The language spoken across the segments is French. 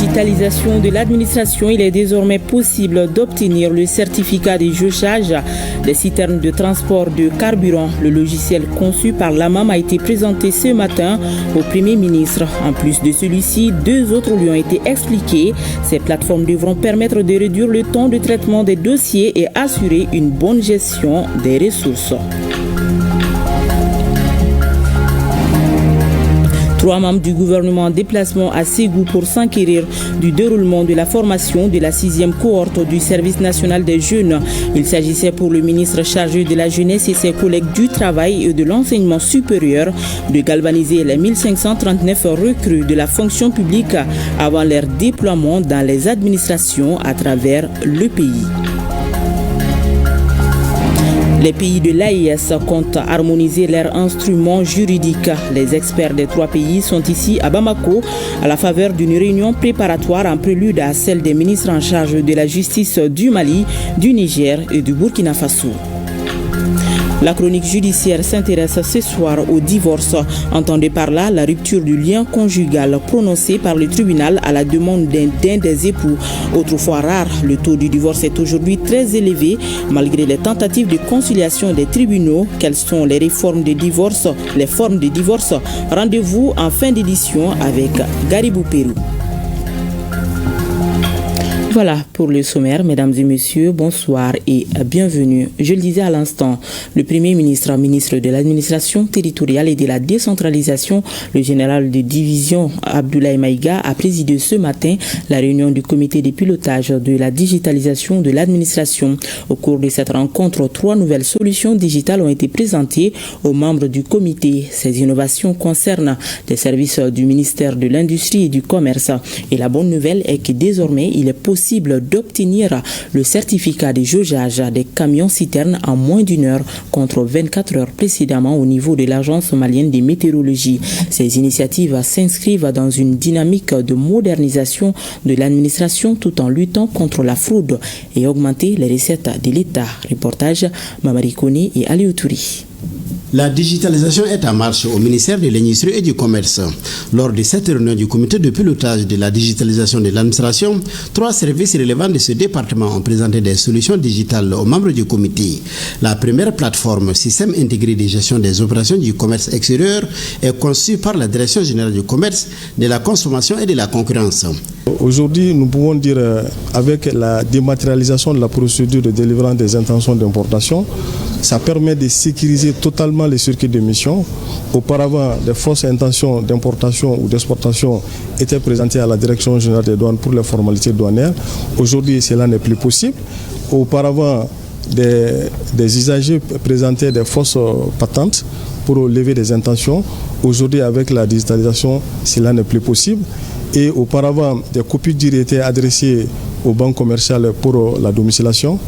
digitalisation de l'administration, il est désormais possible d'obtenir le certificat de jaugeage des citernes de transport de carburant. Le logiciel conçu par l'AMAM a été présenté ce matin au Premier ministre. En plus de celui-ci, 2 autres lui ont été expliqués. Ces plateformes devront permettre de réduire le temps de traitement des dossiers et assurer une bonne gestion des ressources. 3 membres du gouvernement en déplacement à Ségou pour s'enquérir du déroulement de la formation de la 6e cohorte du service national des jeunes. Il s'agissait pour le ministre chargé de la jeunesse et ses collègues du travail et de l'enseignement supérieur de galvaniser les 1539 recrues de la fonction publique avant leur déploiement dans les administrations à travers le pays. Les pays de l'AES comptent harmoniser leurs instruments juridiques. Les experts des 3 pays sont ici à Bamako à la faveur d'une réunion préparatoire en prélude à celle des ministres en charge de la justice du Mali, du Niger et du Burkina Faso. La chronique judiciaire s'intéresse ce soir au divorce. Entendez par là la rupture du lien conjugal prononcée par le tribunal à la demande d'un des époux. Autrefois rare, le taux du divorce est aujourd'hui très élevé malgré les tentatives de conciliation des tribunaux. Quelles sont les formes de divorce? Rendez-vous en fin d'édition avec Garibou Pérou. Voilà pour le sommaire, mesdames et messieurs, bonsoir et bienvenue. Je le disais à l'instant, le Premier ministre, ministre de l'administration territoriale et de la décentralisation, le général de division Abdoulaye Maïga a présidé ce matin la réunion du comité de pilotage de la digitalisation de l'administration. Au cours de cette rencontre, 3 nouvelles solutions digitales ont été présentées aux membres du comité. Ces innovations concernent des services du ministère de l'Industrie et du Commerce. Et la bonne nouvelle est que désormais, il est possible d'obtenir le certificat de jaugeage des camions-citernes en moins d'1 heure contre 24 heures précédemment au niveau de l'Agence malienne de météorologie. Ces initiatives s'inscrivent dans une dynamique de modernisation de l'administration tout en luttant contre la fraude et augmenter les recettes de l'État. Reportage Mamari Kone et Aliou Touri. La digitalisation est en marche au ministère de l'Industrie et du Commerce. Lors de cette réunion du comité de pilotage de la digitalisation de l'administration, 3 services relevant de ce département ont présenté des solutions digitales aux membres du comité. La première plateforme, système intégré de gestion des opérations du commerce extérieur, est conçue par la Direction générale du commerce, de la consommation et de la concurrence. Aujourd'hui, nous pouvons dire avec la dématérialisation de la procédure de délivrance des intentions d'importation, ça permet de sécuriser totalement les circuits d'émission. Auparavant, des fausses intentions d'importation ou d'exportation étaient présentées à la Direction générale des douanes pour les formalités douanières. Aujourd'hui, cela n'est plus possible. Auparavant, des usagers présentaient des fausses patentes pour lever des intentions. Aujourd'hui, avec la digitalisation, cela n'est plus possible. Et auparavant, des copies dures étaient adressées aux banques commerciales pour la domiciliation.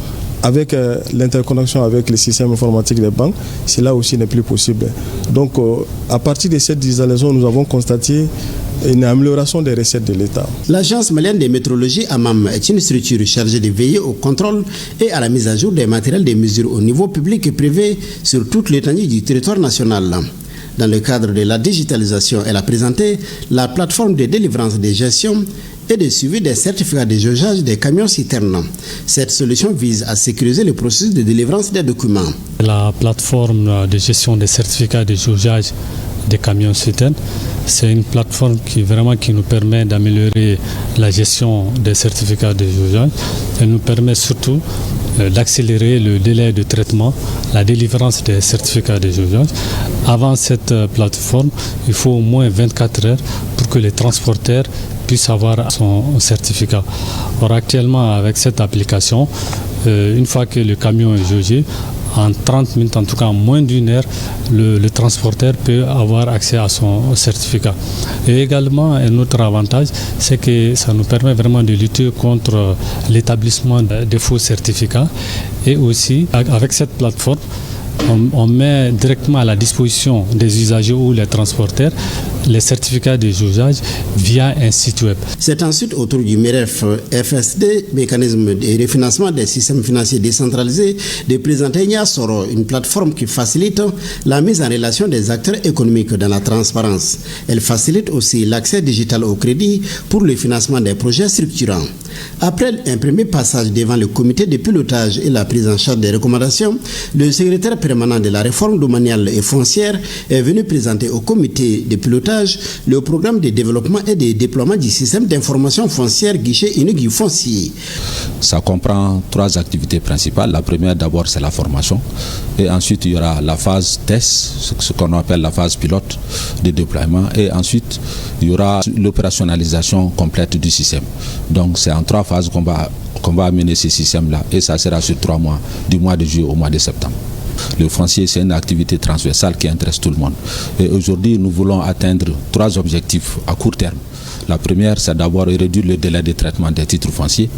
Avec l'interconnexion avec les systèmes informatiques des banques, cela aussi n'est plus possible. Donc, à partir de cette digitalisation, nous avons constaté une amélioration des recettes de l'État. L'Agence malienne de météorologie AMAM est une structure chargée de veiller au contrôle et à la mise à jour des matériels de mesure au niveau public et privé sur toute l'étendue du territoire national. Dans le cadre de la digitalisation, elle a présenté la plateforme de délivrance de gestion et de suivi des certificats de jaugeage des camions-citernes. Cette solution vise à sécuriser le processus de délivrance des documents. La plateforme de gestion des certificats de jaugeage des camions-citernes, c'est une plateforme qui nous permet d'améliorer la gestion des certificats de jaugeage. Elle nous permet surtout d'accélérer le délai de traitement, la délivrance des certificats de jaugeage. Avant cette plateforme, il faut au moins 24 heures pour que les transporteurs puissent avoir son certificat. Or, actuellement, avec cette application, une fois que le camion est jaugé, en 30 minutes, en tout cas en moins d'1 heure, le transporteur peut avoir accès à son certificat. Et également, un autre avantage, c'est que ça nous permet vraiment de lutter contre l'établissement des faux certificats. Et aussi, avec cette plateforme, on met directement à la disposition des usagers ou les transporteurs les certificats de jugeage via un site web. C'est ensuite autour du MEREF FSD, mécanisme de refinancement des systèmes financiers décentralisés, de présenter Nia Soro, une plateforme qui facilite la mise en relation des acteurs économiques dans la transparence. Elle facilite aussi l'accès digital au crédit pour le financement des projets structurants. Après un premier passage devant le comité de pilotage et la prise en charge des recommandations, le secrétaire permanent de la réforme domaniale et foncière est venu présenter au comité de pilotage le programme de développement et de déploiement du système d'information foncière guichet unique du foncier. Ça comprend 3 activités principales. La première d'abord c'est la formation et ensuite il y aura la phase test, ce qu'on appelle la phase pilote de déploiement et ensuite il y aura l'opérationnalisation complète du système. Donc c'est en 3 phases qu'on va amener ce système-là et ça sera sur 3 mois, du mois de juillet au mois de septembre. Le foncier, c'est une activité transversale qui intéresse tout le monde. Et aujourd'hui, nous voulons atteindre 3 objectifs à court terme. La première, c'est d'abord réduire le délai de traitement des titres fonciers.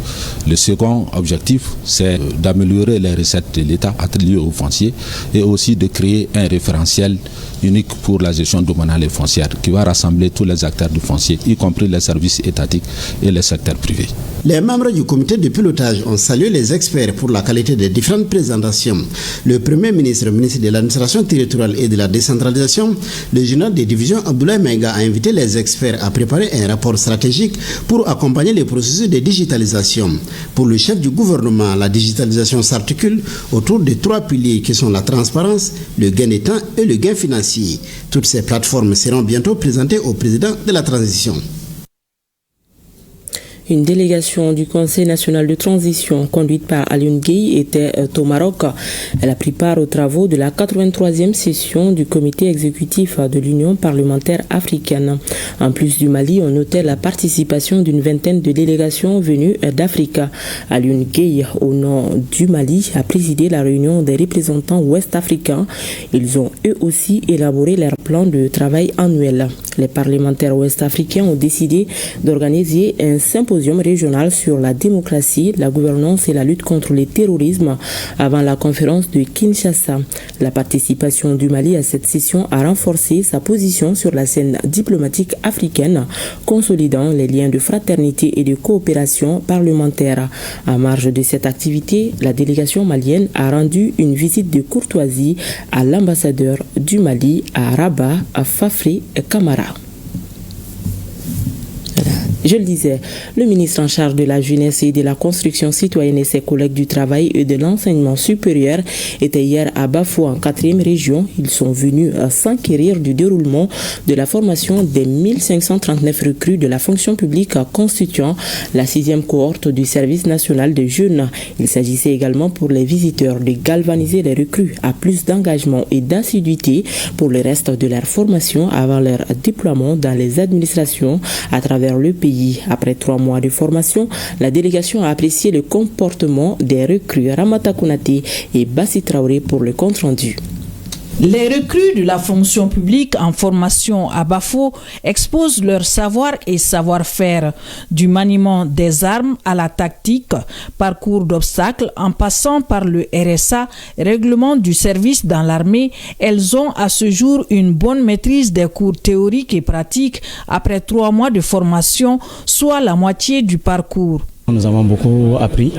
Le second objectif, c'est d'améliorer les recettes de l'État attribuées aux fonciers et aussi de créer un référentiel unique pour la gestion domaniale et foncière qui va rassembler tous les acteurs du foncier, y compris les services étatiques et les secteurs privés. Les membres du comité de pilotage ont salué les experts pour la qualité des différentes présentations. Le Premier ministre, ministre de l'administration territoriale et de la décentralisation, le général des divisions Abdoulaye Maïga a invité les experts à préparer un rapport stratégique pour accompagner les processus de digitalisation. Pour le chef du gouvernement, la digitalisation s'articule autour de 3 piliers qui sont la transparence, le gain de temps et le gain financier. Toutes ces plateformes seront bientôt présentées au président de la transition. Une délégation du Conseil national de transition conduite par Alioune Gueye était au Maroc. Elle a pris part aux travaux de la 83e session du comité exécutif de l'Union parlementaire africaine. En plus du Mali, on notait la participation d'une vingtaine de délégations venues d'Afrique. Alioune Gueye, au nom du Mali, a présidé la réunion des représentants ouest-africains. Ils ont eux aussi élaboré leur plan de travail annuel. Les parlementaires ouest-africains ont décidé d'organiser un symposium régional sur la démocratie, la gouvernance et la lutte contre le terrorisme avant la conférence de Kinshasa. La participation du Mali à cette session a renforcé sa position sur la scène diplomatique africaine, consolidant les liens de fraternité et de coopération parlementaire. En marge de cette activité, la délégation malienne a rendu une visite de courtoisie à l'ambassadeur du Mali à Rabat, à Fafri Camara. Je le disais, le ministre en charge de la jeunesse et de la construction citoyenne et ses collègues du travail et de l'enseignement supérieur étaient hier à Bafou en 4e région. Ils sont venus s'enquérir du déroulement de la formation des 1539 recrues de la fonction publique constituant la 6e cohorte du service national des jeunes. Il s'agissait également pour les visiteurs de galvaniser les recrues à plus d'engagement et d'assiduité pour le reste de leur formation avant leur déploiement dans les administrations à travers le pays. Après 3 mois de formation, la délégation a apprécié le comportement des recrues. Ramata Konaté et Bassi Traoré pour le compte-rendu. Les recrues de la fonction publique en formation à Bafou exposent leur savoir et savoir-faire, du maniement des armes à la tactique, parcours d'obstacles en passant par le RSA, règlement du service dans l'armée. Elles ont à ce jour une bonne maîtrise des cours théoriques et pratiques après 3 mois de formation, soit la moitié du parcours. Nous avons beaucoup appris,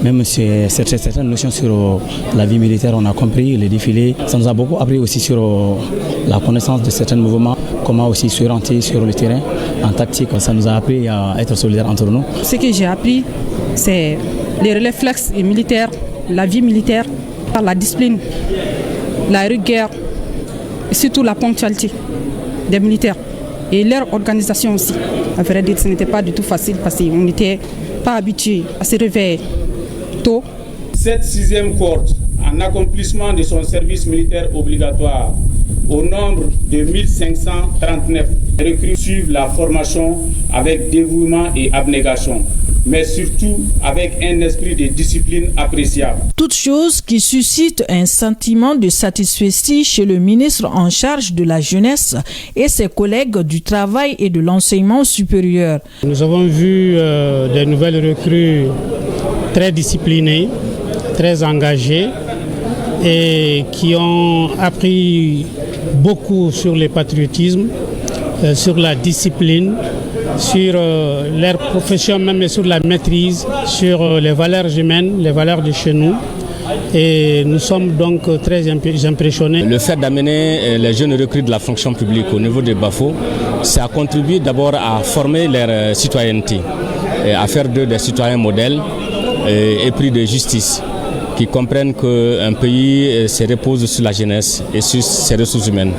même certaines notions sur la vie militaire, on a compris les défilés. Ça nous a beaucoup appris aussi sur la connaissance de certains mouvements, comment aussi s'orienter sur le terrain en tactique. Ça nous a appris à être solidaires entre nous. Ce que j'ai appris, c'est les réflexes militaires, la vie militaire, la discipline, la rigueur et surtout la ponctualité des militaires et leur organisation aussi. À vrai dire, ce n'était pas du tout facile parce qu'on n'était pas habitué à se réveiller tôt. Cette 6e cohorte, en accomplissement de son service militaire obligatoire, au nombre de 1539 recrues suivent la formation avec dévouement et abnégation, mais surtout avec un esprit de discipline appréciable. Toute chose qui suscite un sentiment de satisfaction chez le ministre en charge de la jeunesse et ses collègues du travail et de l'enseignement supérieur. Nous avons vu des nouvelles recrues très disciplinées, très engagées et qui ont appris beaucoup sur le patriotisme, sur la discipline, sur leur profession même et sur la maîtrise, sur les valeurs humaines, les valeurs de chez nous. Et nous sommes donc très impressionnés. Le fait d'amener les jeunes recrues de la fonction publique au niveau de Bafo, ça a contribué d'abord à former leur citoyenneté, et à faire d'eux des citoyens modèles épris de justice, qui comprennent qu'un pays se repose sur la jeunesse et sur ses ressources humaines.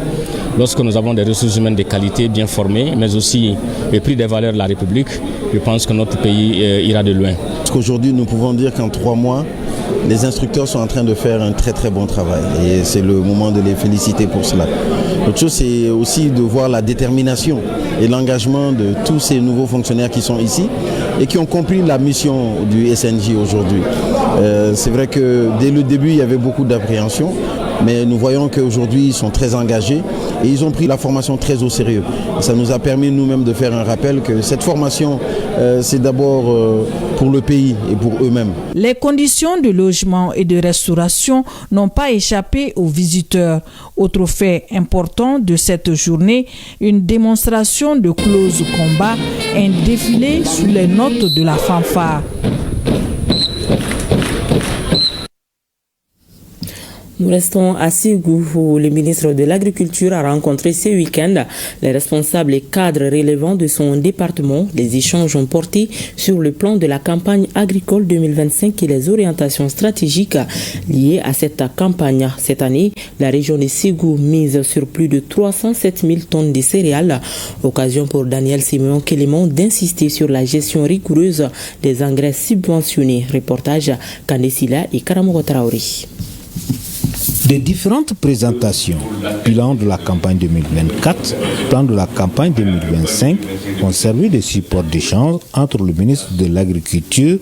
Lorsque nous avons des ressources humaines de qualité, bien formées, mais aussi épris des valeurs de la République, je pense que notre pays ira de loin. Parce qu'aujourd'hui, nous pouvons dire qu'en 3 mois, les instructeurs sont en train de faire un très très bon travail et c'est le moment de les féliciter pour cela. L'autre chose, c'est aussi de voir la détermination et l'engagement de tous ces nouveaux fonctionnaires qui sont ici et qui ont compris la mission du SNJ aujourd'hui. C'est vrai que dès le début, il y avait beaucoup d'appréhension, mais nous voyons qu'aujourd'hui, ils sont très engagés et ils ont pris la formation très au sérieux. Ça nous a permis nous-mêmes de faire un rappel que cette formation, c'est d'abord pour le pays et pour eux-mêmes. Les conditions de logement et de restauration n'ont pas échappé aux visiteurs. Autre fait important de cette journée, une démonstration de close combat, un défilé sous les notes de la fanfare. Nous restons à Ségou où le ministre de l'Agriculture a rencontré ce week-end les responsables et cadres relevant de son département. Les échanges ont porté sur le plan de la campagne agricole 2025 et les orientations stratégiques liées à cette campagne. Cette année, la région de Ségou mise sur plus de 307 000 tonnes de céréales. Occasion pour Daniel Simeon Kélémon d'insister sur la gestion rigoureuse des engrais subventionnés. Reportage Kandesila et Karamoro Traoré. De différentes présentations, bilan de la campagne 2024, plan de la campagne 2025, ont servi de support d'échange entre le ministre de l'Agriculture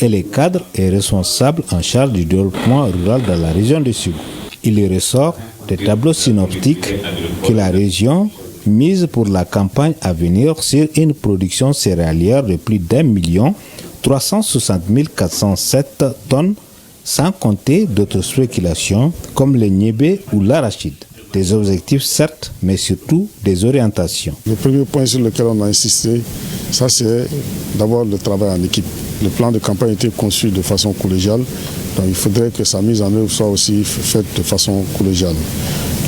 et les cadres et responsables en charge du développement rural dans la région de Ségou. Il ressort des tableaux synoptiques que la région mise pour la campagne à venir sur une production céréalière de plus d'1 360 407 tonnes, sans compter d'autres spéculations comme le niébé ou l'arachide. Des objectifs certes, mais surtout des orientations. Le premier point sur lequel on a insisté, ça c'est d'abord le travail en équipe. Le plan de campagne a été conçu de façon collégiale, donc il faudrait que sa mise en œuvre soit aussi faite de façon collégiale.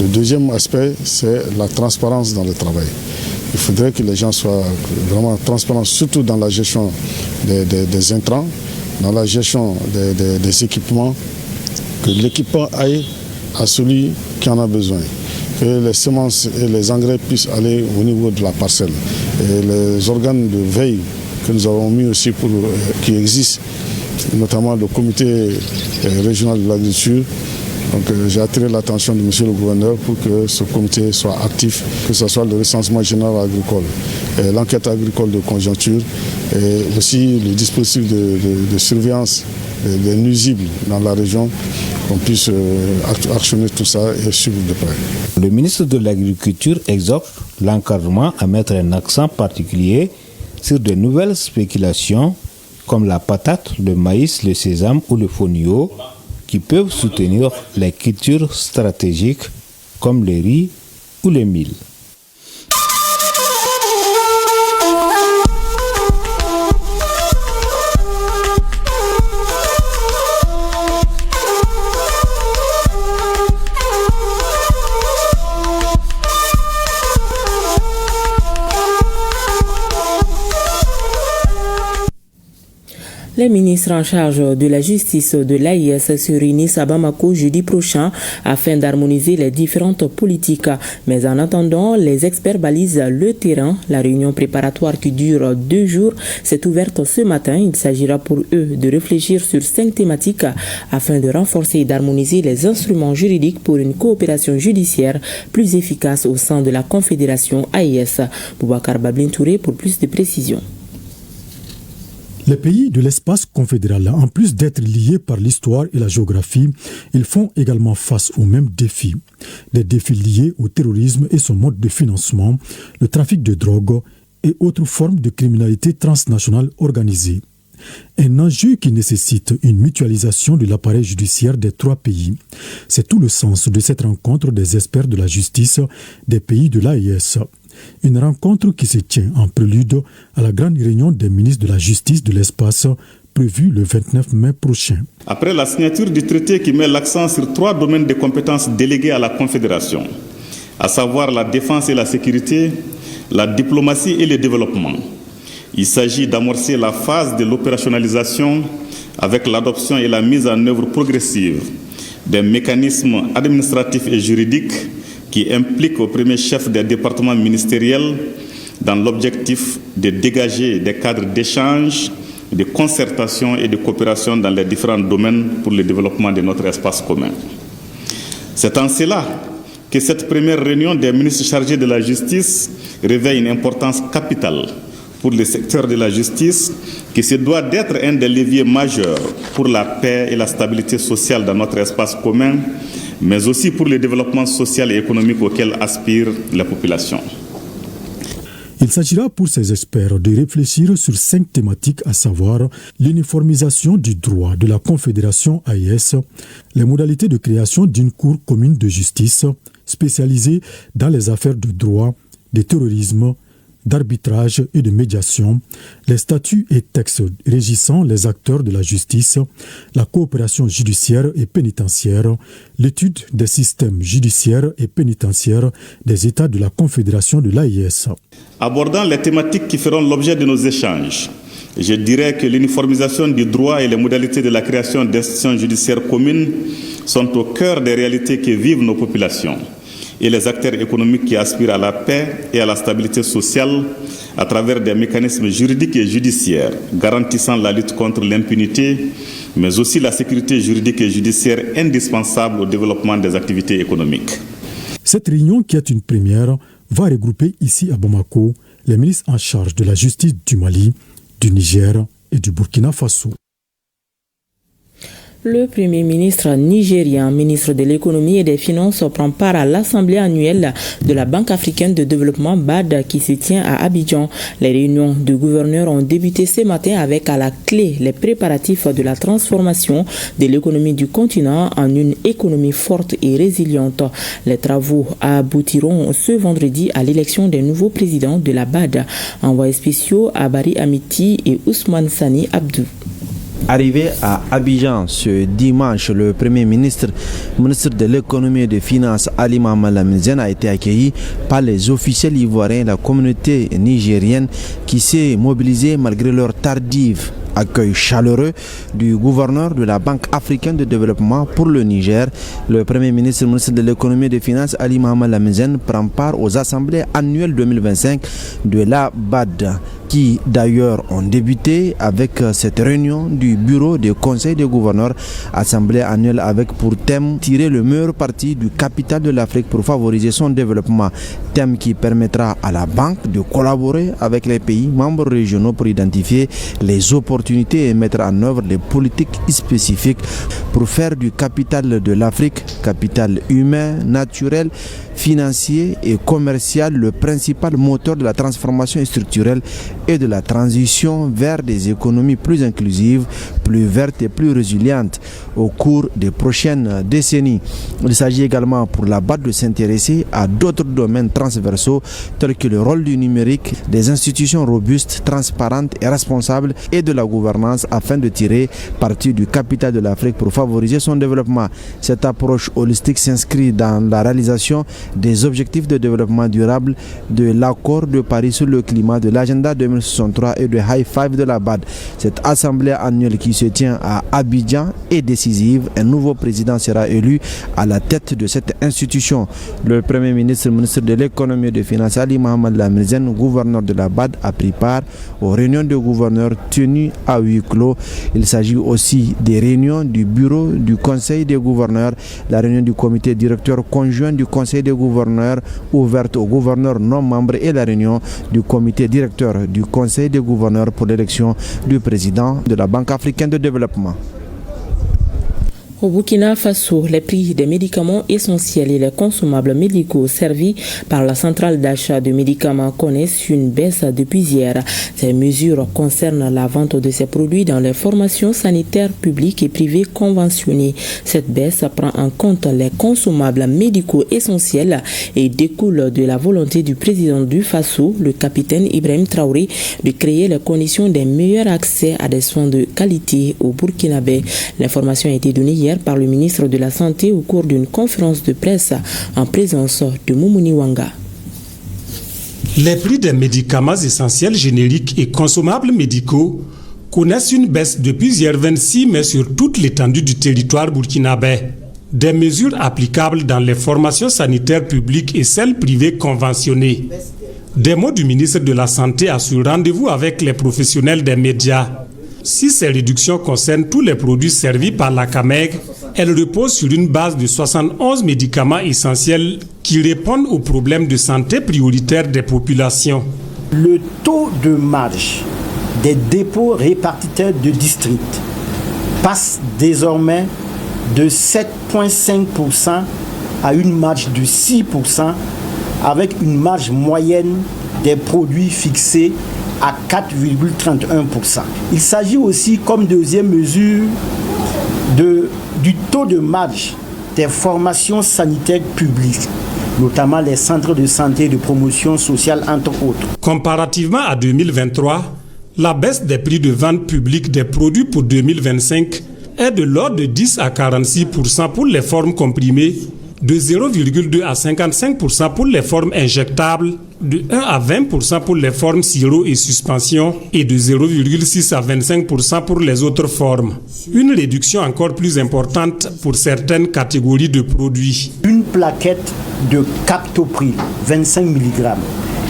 Le deuxième aspect, c'est la transparence dans le travail. Il faudrait que les gens soient vraiment transparents, surtout dans la gestion des intrants, dans la gestion des équipements, que l'équipement aille à celui qui en a besoin, que les semences et les engrais puissent aller au niveau de la parcelle. Et les organes de veille que nous avons mis aussi qui existent, notamment le comité régional de l'agriculture. Donc j'ai attiré l'attention de monsieur le gouverneur pour que ce comité soit actif, que ce soit le recensement général agricole, l'enquête agricole de conjoncture et aussi le dispositif de surveillance des nuisibles dans la région, qu'on puisse actionner tout ça et suivre de près. Le ministre de l'Agriculture exhorte l'encadrement à mettre un accent particulier sur de nouvelles spéculations comme la patate, le maïs, le sésame ou le fonio, qui peuvent soutenir les cultures stratégiques comme le riz ou le mil. Les ministres en charge de la justice de l'AIS se réunissent à Bamako jeudi prochain afin d'harmoniser les différentes politiques. Mais en attendant, les experts balisent le terrain. La réunion préparatoire qui dure 2 jours s'est ouverte ce matin. Il s'agira pour eux de réfléchir sur 5 thématiques afin de renforcer et d'harmoniser les instruments juridiques pour une coopération judiciaire plus efficace au sein de la Confédération AIS. Boubacar Bablin Touré pour plus de précisions. Les pays de l'espace confédéral, en plus d'être liés par l'histoire et la géographie, ils font également face aux mêmes défis. Des défis liés au terrorisme et son mode de financement, le trafic de drogue et autres formes de criminalité transnationale organisée. Un enjeu qui nécessite une mutualisation de l'appareil judiciaire des 3 pays. C'est tout le sens de cette rencontre des experts de la justice des pays de l'AES. Une rencontre qui se tient en prélude à la grande réunion des ministres de la justice de l'espace prévue le 29 mai prochain. Après la signature du traité qui met l'accent sur 3 domaines de compétences délégués à la Confédération, à savoir la défense et la sécurité, la diplomatie et le développement, il s'agit d'amorcer la phase de l'opérationnalisation avec l'adoption et la mise en œuvre progressive des mécanismes administratifs et juridiques qui impliquent au premier chef des départements ministériels dans l'objectif de dégager des cadres d'échange, de concertation et de coopération dans les différents domaines pour le développement de notre espace commun. C'est en cela que cette première réunion des ministres chargés de la justice revêt une importance capitale pour le secteur de la justice, qui se doit d'être un des leviers majeurs pour la paix et la stabilité sociale dans notre espace commun, mais aussi pour le développement social et économique auquel aspirent les populations. Il s'agira pour ces experts de réfléchir sur 5 thématiques, à savoir l'uniformisation du droit de la Confédération AES, les modalités de création d'une cour commune de justice spécialisée dans les affaires de droit, de terrorisme, d'arbitrage et de médiation, les statuts et textes régissant les acteurs de la justice, la coopération judiciaire et pénitentiaire, l'étude des systèmes judiciaires et pénitentiaires des États de la Confédération de l'AES. Abordant les thématiques qui feront l'objet de nos échanges, je dirais que l'uniformisation du droit et les modalités de la création d'institutions judiciaires communes sont au cœur des réalités que vivent nos populations et les acteurs économiques qui aspirent à la paix et à la stabilité sociale à travers des mécanismes juridiques et judiciaires garantissant la lutte contre l'impunité, mais aussi la sécurité juridique et judiciaire indispensable au développement des activités économiques. Cette réunion, qui est une première, va regrouper ici à Bamako les ministres en charge de la justice du Mali, du Niger et du Burkina Faso. Le Premier ministre nigérien, ministre de l'économie et des finances, prend part à l'assemblée annuelle de la Banque africaine de développement BAD qui se tient à Abidjan. Les réunions de gouverneurs ont débuté ce matin avec à la clé les préparatifs de la transformation de l'économie du continent en une économie forte et résiliente. Les travaux aboutiront ce vendredi à l'élection des nouveaux présidents de la BAD. Envoyés spéciaux Abari Amiti et Ousmane Sani Abdou. Arrivé à Abidjan ce dimanche, le Premier ministre de l'économie et des finances Ali Mohamed Lamine a été accueilli par les officiels ivoiriens et la communauté nigérienne qui s'est mobilisée malgré leur tardive accueil chaleureux du gouverneur de la Banque africaine de développement pour le Niger. Le Premier ministre de l'économie et des finances Ali Mohamed Lamine prend part aux assemblées annuelles 2025 de la BAD, qui d'ailleurs ont débuté avec cette réunion du bureau du conseil des gouverneurs, assemblée annuelle avec pour thème tirer le meilleur parti du capital de l'Afrique pour favoriser son développement, thème qui permettra à la banque de collaborer avec les pays membres régionaux pour identifier les opportunités et mettre en œuvre des politiques spécifiques pour faire du capital de l'Afrique, capital humain, naturel, financier et commercial, le principal moteur de la transformation structurelle et de la transition vers des économies plus inclusives, plus vertes et plus résilientes au cours des prochaines décennies. Il s'agit également pour la BAD de s'intéresser à d'autres domaines transversaux tels que le rôle du numérique, des institutions robustes, transparentes et responsables et de la gouvernance afin de tirer parti du capital de l'Afrique pour favoriser son développement. Cette approche holistique s'inscrit dans la réalisation des objectifs de développement durable de l'accord de Paris sur le climat, de l'agenda 2063 et de High Five de la BAD. Cette assemblée annuelle qui se tient à Abidjan est décisive. Un nouveau président sera élu à la tête de cette institution. Le Premier ministre de l'économie et des finances Ali Mohamed Lamine, gouverneur de la BAD, a pris part aux réunions de gouverneurs tenues à huis clos. Il s'agit aussi des réunions du bureau du conseil des gouverneurs, la réunion du comité directeur conjoint du conseil des gouverneurs ouverte aux gouverneurs non membres et la réunion du comité directeur du conseil des gouverneurs pour l'élection du président de la Banque africaine de développement. Au Burkina Faso, les prix des médicaments essentiels et les consommables médicaux servis par la centrale d'achat de médicaments connaissent une baisse depuis hier. Ces mesures concernent la vente de ces produits dans les formations sanitaires publiques et privées conventionnées. Cette baisse prend en compte les consommables médicaux essentiels et découle de la volonté du président du Faso, le capitaine Ibrahim Traoré, de créer les conditions d'un meilleur accès à des soins de qualité au Burkinabé. L'information a été donnée hier par le ministre de la Santé au cours d'une conférence de presse en présence de Moumouni Wanga. Les prix des médicaments essentiels génériques et consommables médicaux connaissent une baisse depuis hier 26 mai sur toute l'étendue du territoire burkinabé. Des mesures applicables dans les formations sanitaires publiques et celles privées conventionnées. Des mots du ministre de la Santé à ce rendez-vous avec les professionnels des médias. Si ces réductions concernent tous les produits servis par la CAMEG, elles reposent sur une base de 71 médicaments essentiels qui répondent aux problèmes de santé prioritaires des populations. Le taux de marge des dépôts répartiteurs de district passe désormais de 7,5% à une marge de 6% avec une marge moyenne des produits fixés à 4,31%. Il s'agit aussi, comme deuxième mesure, du taux de marge des formations sanitaires publiques, notamment les centres de santé et de promotion sociale, entre autres. Comparativement à 2023, la baisse des prix de vente publique des produits pour 2025 est de l'ordre de 10 à 46% pour les formes comprimées, de 0,2 à 55% pour les formes injectables, de 1 à 20% pour les formes sirop et suspension et de 0,6 à 25% pour les autres formes. Une réduction encore plus importante pour certaines catégories de produits. Une plaquette de captopril, 25 mg.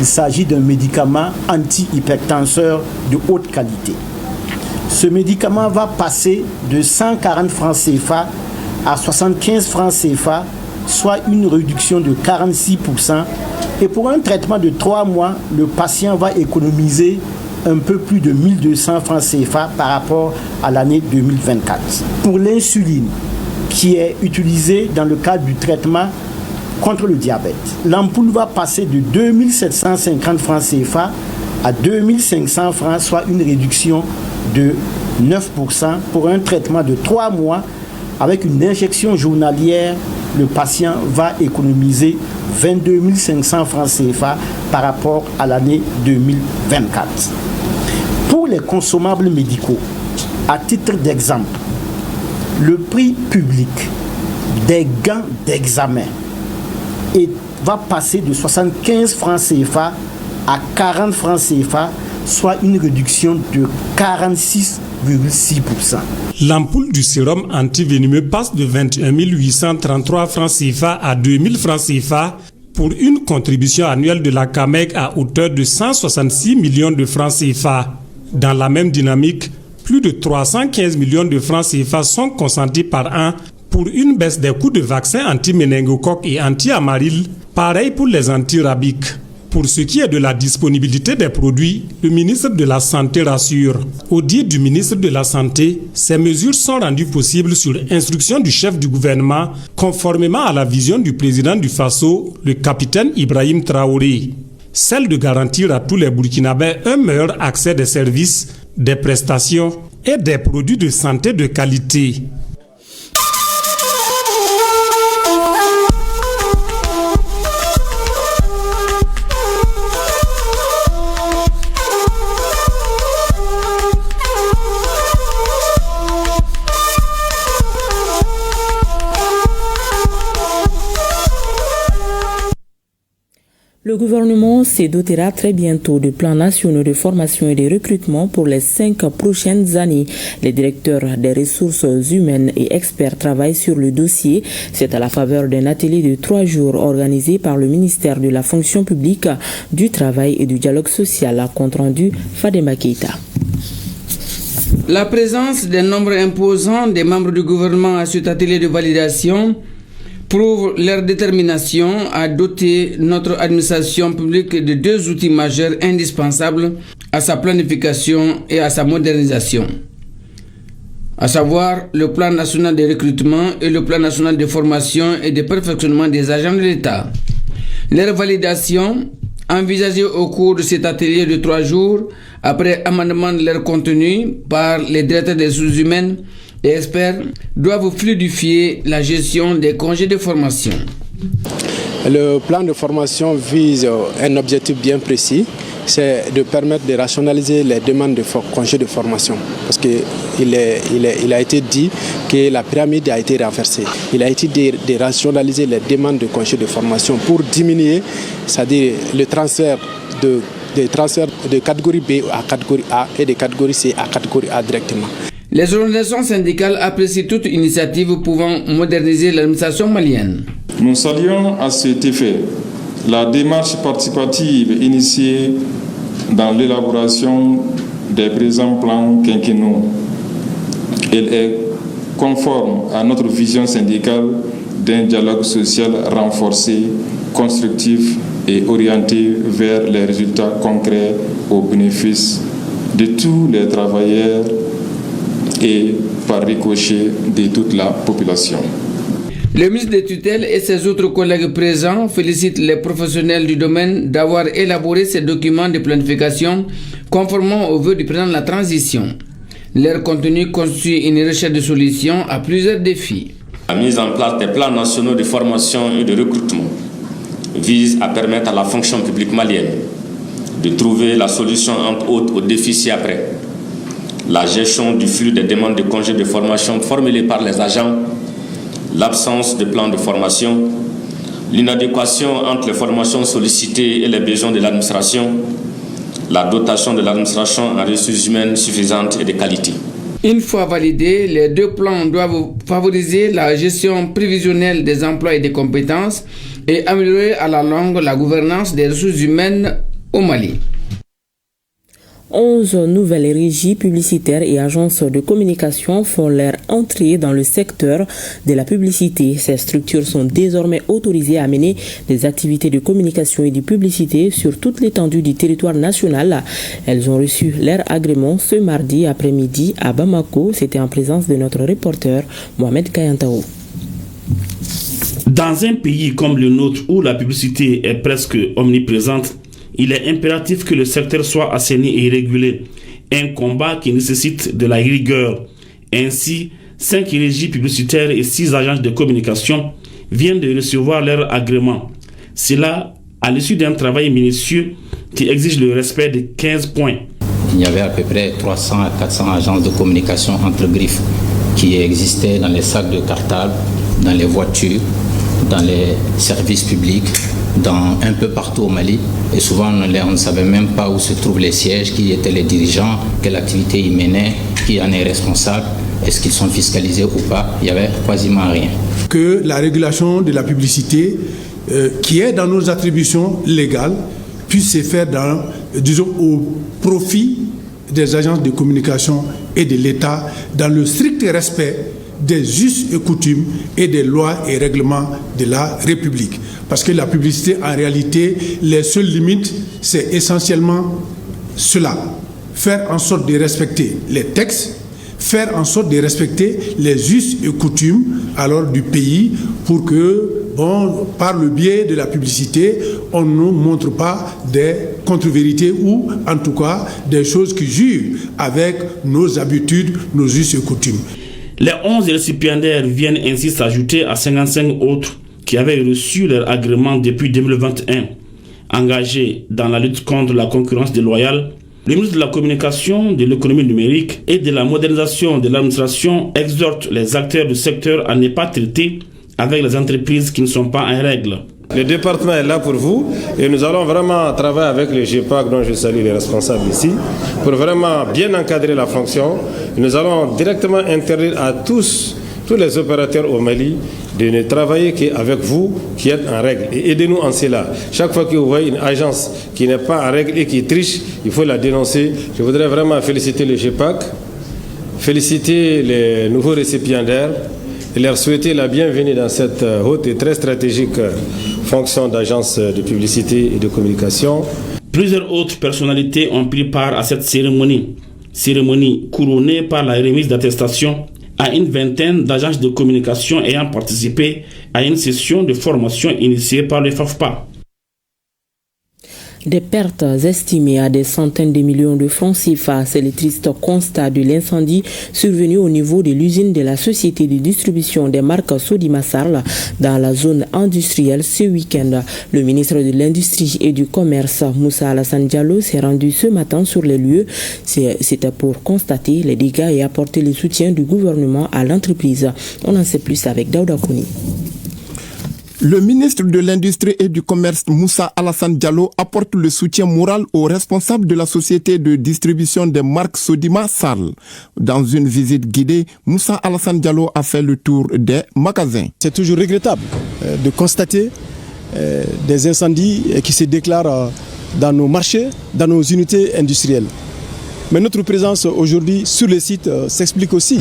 Il s'agit d'un médicament anti-hypertenseur de haute qualité. Ce médicament va passer de 140 francs CFA à 75 francs CFA, soit une réduction de 46%. Et pour un traitement de 3 mois, le patient va économiser un peu plus de 1200 francs CFA par rapport à l'année 2024. Pour l'insuline, qui est utilisée dans le cadre du traitement contre le diabète, l'ampoule va passer de 2750 francs CFA à 2500 francs, soit une réduction de 9% pour un traitement de 3 mois. Avec une injection journalière, le patient va économiser 22 500 francs CFA par rapport à l'année 2024. Pour les consommables médicaux, à titre d'exemple, le prix public des gants d'examen va passer de 75 francs CFA à 40 francs CFA, soit une réduction de 46,6%. L'ampoule du sérum antivenimeux passe de 21 833 francs CFA à 2000 francs CFA pour une contribution annuelle de la CAMEG à hauteur de 166 millions de francs CFA. Dans la même dynamique, plus de 315 millions de francs CFA sont consentis par an pour une baisse des coûts de vaccins anti-méningocoque et anti-amaril, pareil pour les antirabiques. Pour ce qui est de la disponibilité des produits, le ministre de la Santé rassure. Au dire du ministre de la Santé, ces mesures sont rendues possibles sur instruction du chef du gouvernement, conformément à la vision du président du Faso, le capitaine Ibrahim Traoré. Celle de garantir à tous les Burkinabés un meilleur accès des services, des prestations et des produits de santé de qualité. Le gouvernement se dotera très bientôt de plans nationaux de formation et de recrutement pour les 5 prochaines années. Les directeurs des ressources humaines et experts travaillent sur le dossier. C'est à la faveur d'un atelier de 3 jours organisé par le ministère de la Fonction publique, du Travail et du Dialogue social. Compte rendu Fadema Keita. La présence d'un nombre imposant des membres du gouvernement à cet atelier de validation prouve leur détermination à doter notre administration publique de 2 outils majeurs indispensables à sa planification et à sa modernisation. à savoir le plan national de recrutement et le plan national de formation et de perfectionnement des agents de l'État. Leur validation, envisagée au cours de cet atelier de 3 jours, après amendement de leur contenu par les directeurs des ressources humaines et experts, doivent fluidifier la gestion des congés de formation. Le plan de formation vise un objectif bien précis, c'est de permettre de rationaliser les demandes de congés de formation. Parce qu'il a été dit que la pyramide a été renversée. Il a été de rationaliser les demandes de congés de formation pour diminuer, c'est-à-dire le transfert de catégorie B à catégorie A et de catégorie C à catégorie A directement. Les organisations syndicales apprécient toute initiative pouvant moderniser l'administration malienne. Nous saluons à cet effet la démarche participative initiée dans l'élaboration des présents plans quinquennaux. Elle est conforme à notre vision syndicale d'un dialogue social renforcé, constructif et orienté vers les résultats concrets au bénéfice de tous les travailleurs et par ricochet de toute la population. Le ministre des tutelles et ses autres collègues présents félicitent les professionnels du domaine d'avoir élaboré ces documents de planification conformément aux vœux du président de la transition. Leur contenu constitue une recherche de solutions à plusieurs défis. La mise en place des plans nationaux de formation et de recrutement vise à permettre à la fonction publique malienne de trouver la solution entre autres aux défis ci-après. La gestion du flux des demandes de congés de formation formulées par les agents, l'absence de plan de formation, l'inadéquation entre les formations sollicitées et les besoins de l'administration, la dotation de l'administration en ressources humaines suffisantes et de qualité. Une fois validés, les 2 plans doivent favoriser la gestion prévisionnelle des emplois et des compétences et améliorer à la longue la gouvernance des ressources humaines au Mali. 11 nouvelles régies publicitaires et agences de communication font leur entrée dans le secteur de la publicité. Ces structures sont désormais autorisées à mener des activités de communication et de publicité sur toute l'étendue du territoire national. Elles ont reçu leur agrément ce mardi après-midi à Bamako. C'était en présence de notre reporter Mohamed Kayantao. Dans un pays comme le nôtre où la publicité est presque omniprésente, il est impératif que le secteur soit assaini et régulé, un combat qui nécessite de la rigueur. Ainsi, 5 régies publicitaires et 6 agences de communication viennent de recevoir leur agrément. Cela à l'issue d'un travail minutieux qui exige le respect de 15 points. Il y avait à peu près 300 à 400 agences de communication entre griffes qui existaient dans les sacs de cartable, dans les voitures, dans les services publics, un peu partout au Mali. Et souvent, on ne savait même pas où se trouvent les sièges, qui étaient les dirigeants, quelle activité ils menaient, qui en est responsable, est-ce qu'ils sont fiscalisés ou pas. Il n'y avait quasiment rien. Que la régulation de la publicité, qui est dans nos attributions légales, puisse se faire au profit des agences de communication et de l'État, dans le strict respect des us et coutumes et des lois et règlements de la République. Parce que la publicité, en réalité, les seules limites, c'est essentiellement cela. Faire en sorte de respecter les textes, faire en sorte de respecter les us et coutumes alors du pays pour que, par le biais de la publicité, on ne montre pas des contre-vérités ou en tout cas des choses qui jurent avec nos habitudes, nos us et coutumes. Les 11 récipiendaires viennent ainsi s'ajouter à 55 autres qui avaient reçu leur agrément depuis 2021. Engagés dans la lutte contre la concurrence déloyale, le ministre de la Communication, de l'économie numérique et de la modernisation de l'administration exhorte les acteurs du secteur à ne pas traiter avec les entreprises qui ne sont pas en règle. Le département est là pour vous et nous allons vraiment travailler avec le GEPAC dont je salue les responsables ici pour vraiment bien encadrer la fonction. Nous allons directement interdire à tous les opérateurs au Mali de ne travailler qu'avec vous qui êtes en règle et aidez-nous en cela. Chaque fois que vous voyez une agence qui n'est pas en règle et qui triche, il faut la dénoncer. Je voudrais vraiment féliciter le GEPAC, féliciter les nouveaux récipiendaires et leur souhaiter la bienvenue dans cette haute et très stratégique fonction d'agence de publicité et de communication. Plusieurs autres personnalités ont pris part à cette cérémonie. Cérémonie couronnée par la remise d'attestation à une vingtaine d'agences de communication ayant participé à une session de formation initiée par le FAFPA. Des pertes estimées à des centaines de millions de francs CFA, c'est le triste constat de l'incendie survenu au niveau de l'usine de la société de distribution des marques Sodima Sarl dans la zone industrielle ce week-end. Le ministre de l'Industrie et du Commerce, Moussa Alassane Diallo, s'est rendu ce matin sur les lieux. C'était pour constater les dégâts et apporter le soutien du gouvernement à l'entreprise. On en sait plus avec Daouda Kouni. Le ministre de l'Industrie et du Commerce, Moussa Alassane Diallo, apporte le soutien moral aux responsables de la société de distribution des marques Sodima Sarl. Dans une visite guidée, Moussa Alassane Diallo a fait le tour des magasins. C'est toujours regrettable de constater des incendies qui se déclarent dans nos marchés, dans nos unités industrielles. Mais notre présence aujourd'hui sur le site s'explique aussi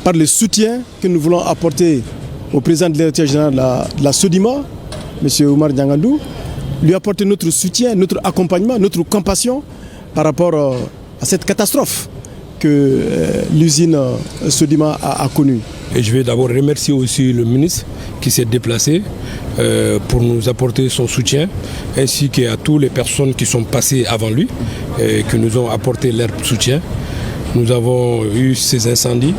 par le soutien que nous voulons apporter au président de l'État général de la Sodima, M. Oumar Diangandou, lui apporter notre soutien, notre accompagnement, notre compassion par rapport à cette catastrophe que l'usine Sodima a connue. Et je vais d'abord remercier aussi le ministre qui s'est déplacé pour nous apporter son soutien, ainsi qu'à toutes les personnes qui sont passées avant lui et qui nous ont apporté leur soutien. Nous avons eu ces incendies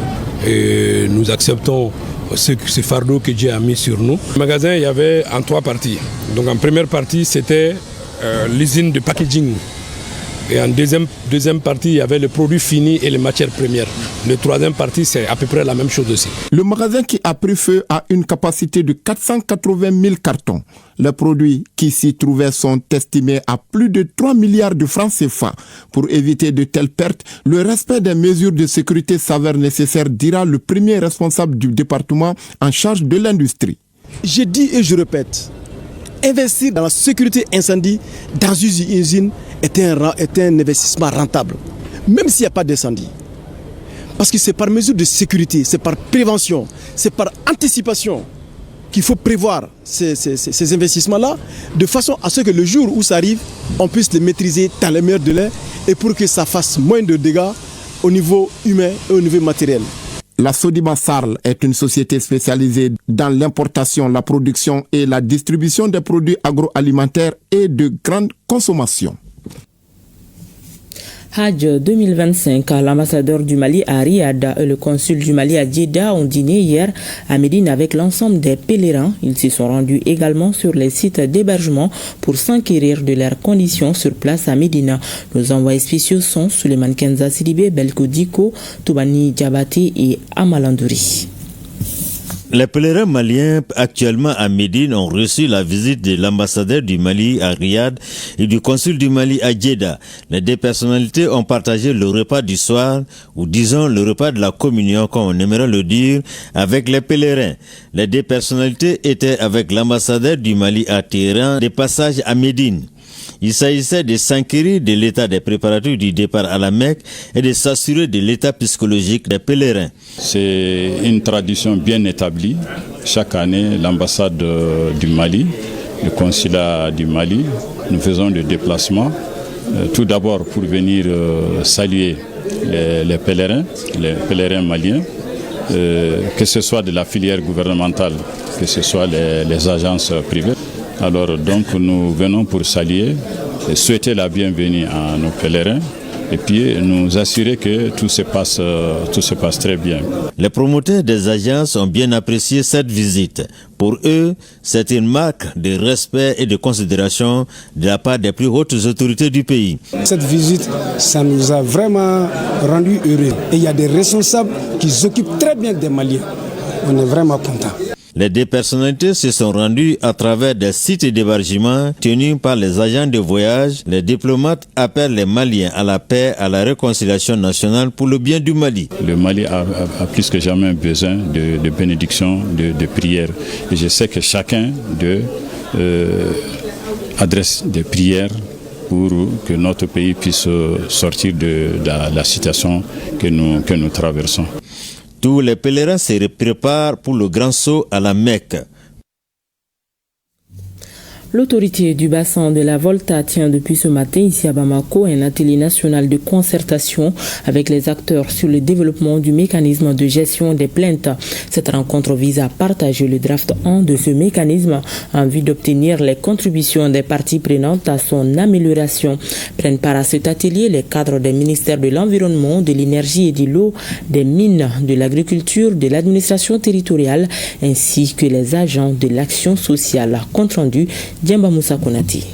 et nous acceptons ce fardeau que Dieu a mis sur nous. Le magasin, il y avait en 3 parties. Donc en première partie, c'était l'usine de packaging. Et en deuxième partie, il y avait le produit fini et les matières premières. La troisième partie, c'est à peu près la même chose aussi. Le magasin qui a pris feu a une capacité de 480 000 cartons. Les produits qui s'y trouvaient sont estimés à plus de 3 milliards de francs CFA. Pour éviter de telles pertes, le respect des mesures de sécurité s'avère nécessaire, dira le premier responsable du département en charge de l'industrie. Je dis et je répète, investir dans la sécurité incendie dans une usine est un investissement rentable, même s'il n'y a pas d'incendie. Parce que c'est par mesure de sécurité, c'est par prévention, c'est par anticipation qu'il faut prévoir ces investissements-là, de façon à ce que le jour où ça arrive, on puisse les maîtriser dans les meilleurs délais et pour que ça fasse moins de dégâts au niveau humain et au niveau matériel. La Sodima Sarl est une société spécialisée dans l'importation, la production et la distribution des produits agroalimentaires et de grande consommation. Hajj 2025, l'ambassadeur du Mali à Riyad et le consul du Mali à Djeddah ont dîné hier à Médine avec l'ensemble des pèlerins. Ils s'y sont rendus également sur les sites d'hébergement pour s'enquérir de leurs conditions sur place à Médine. Nos envoyés spéciaux sont Souleymane Kenza Sidibé, Belko Diko, Toubani Diabaté et Amalandouri. Les pèlerins maliens actuellement à Médine ont reçu la visite de l'ambassadeur du Mali à Riyad et du consul du Mali à Djeddah. Les 2 personnalités ont partagé le repas du soir, ou disons le repas de la communion, comme on aimerait le dire, avec les pèlerins. Les 2 personnalités étaient avec l'ambassadeur du Mali à Téhéran, de passage à Médine. Il s'agissait de s'enquérir de l'état des préparatifs du départ à la Mecque et de s'assurer de l'état psychologique des pèlerins. C'est une tradition bien établie. Chaque année, l'ambassade du Mali, le consulat du Mali, nous faisons des déplacements. Tout d'abord pour venir saluer les pèlerins maliens, que ce soit de la filière gouvernementale, que ce soit les agences privées. Alors donc nous venons pour saluer et souhaiter la bienvenue à nos pèlerins et puis nous assurer que tout se passe très bien. Les promoteurs des agences ont bien apprécié cette visite. Pour eux, c'est une marque de respect et de considération de la part des plus hautes autorités du pays. Cette visite, ça nous a vraiment rendu heureux. Et il y a des responsables qui s'occupent très bien des Maliens. On est vraiment contents. Les 2 personnalités se sont rendues à travers des sites d'hébergement tenus par les agents de voyage. Les diplomates appellent les Maliens à la paix, à la réconciliation nationale pour le bien du Mali. Le Mali a plus que jamais besoin de bénédictions, de prières. Et je sais que chacun d'eux adresse des prières pour que notre pays puisse sortir de la situation que nous traversons. Tous les pèlerins se préparent pour le grand saut à la Mecque. L'autorité du bassin de la Volta tient depuis ce matin ici à Bamako un atelier national de concertation avec les acteurs sur le développement du mécanisme de gestion des plaintes. Cette rencontre vise à partager le draft 1 de ce mécanisme en vue d'obtenir les contributions des parties prenantes à son amélioration. Prennent part à cet atelier les cadres des ministères de l'Environnement, de l'Énergie et de l'Eau, des Mines, de l'Agriculture, de l'administration territoriale ainsi que les agents de l'action sociale. Compte rendu Djemba Moussa Konati.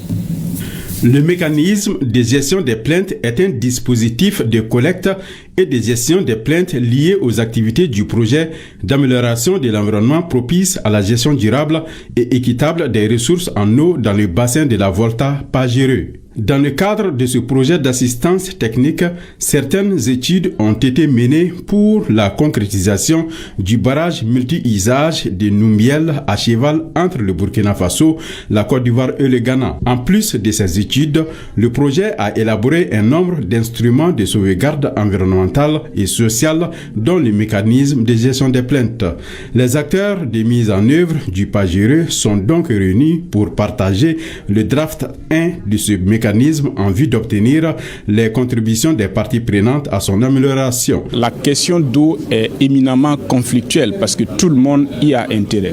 Le mécanisme de gestion des plaintes est un dispositif de collecte et de gestion des plaintes liées aux activités du projet d'amélioration de l'environnement propice à la gestion durable et équitable des ressources en eau dans le bassin de la Volta Pajéreux. Dans le cadre de ce projet d'assistance technique, certaines études ont été menées pour la concrétisation du barrage multi-usage de Noumiel à cheval entre le Burkina Faso, la Côte d'Ivoire et le Ghana. En plus de ces études, le projet a élaboré un nombre d'instruments de sauvegarde environnementale et sociale dont le mécanisme de gestion des plaintes. Les acteurs de mise en œuvre du Pajéreux sont donc réunis pour partager le draft 1 de ce mécanisme en vue d'obtenir les contributions des parties prenantes à son amélioration. La question d'eau est éminemment conflictuelle parce que tout le monde y a intérêt.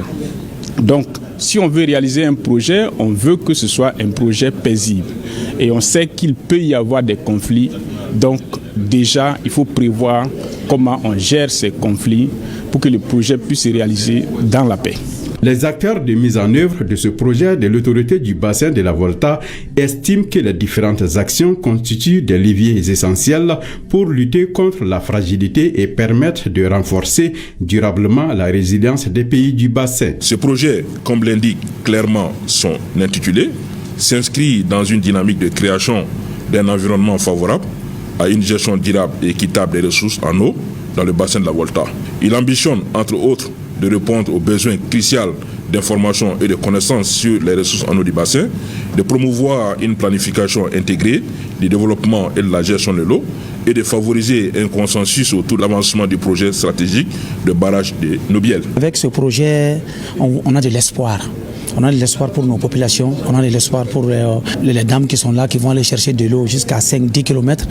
Donc, si on veut réaliser un projet, on veut que ce soit un projet paisible. Et on sait qu'il peut y avoir des conflits. Donc, déjà, il faut prévoir comment on gère ces conflits pour que le projet puisse se réaliser dans la paix. Les acteurs de mise en œuvre de ce projet de l'autorité du bassin de la Volta estiment que les différentes actions constituent des leviers essentiels pour lutter contre la fragilité et permettre de renforcer durablement la résilience des pays du bassin. Ce projet, comme l'indique clairement son intitulé, s'inscrit dans une dynamique de création d'un environnement favorable à une gestion durable et équitable des ressources en eau dans le bassin de la Volta. Il ambitionne, entre autres, de répondre aux besoins cruciaux d'information et de connaissances sur les ressources en eau du bassin, de promouvoir une planification intégrée du développement et de la gestion de l'eau et de favoriser un consensus autour de l'avancement du projet stratégique de barrage de Noumiel. Avec ce projet, on a de l'espoir. On a de l'espoir pour nos populations, on a de l'espoir pour les dames qui sont là, qui vont aller chercher de l'eau jusqu'à 5-10 km.